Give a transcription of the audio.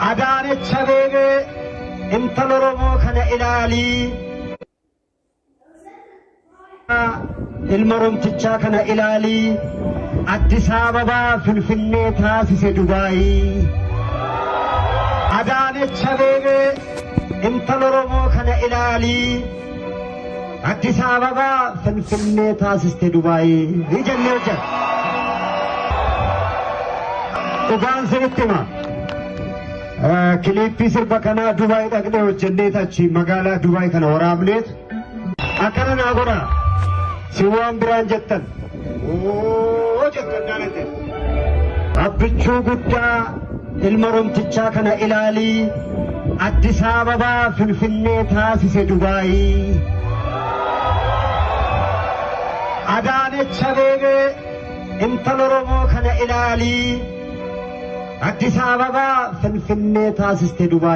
Adaanech Abeebee intala Oromoo kana ilaalii ilma Oromtichaa kana ilaalii Addis Ababaa Finfinnee taasise Dubaayii. Adaanech Abeebee intala Oromoo kana ilaalii Addis Ababaa Finfinnee taasiste Dubaayii. Ijannee hojjeta. Dhugaan sirriitti hima. Kiliippii sirba kanaa Dubaay dhaqnee hojjennee achi magaalaa Dubaay kana waraabneet akkana naa godha. Si waan biraan jettan. Jettan jaalate. Abbichuu guddaa ilma Oromtichaa kana ilaalii Addis Ababaa Finfinnee taasise Dubaayii. Adaanech Abeebee intala Oromoo kana ilaalii Addis Ababaa Finfinnee taasiste Dubaayii.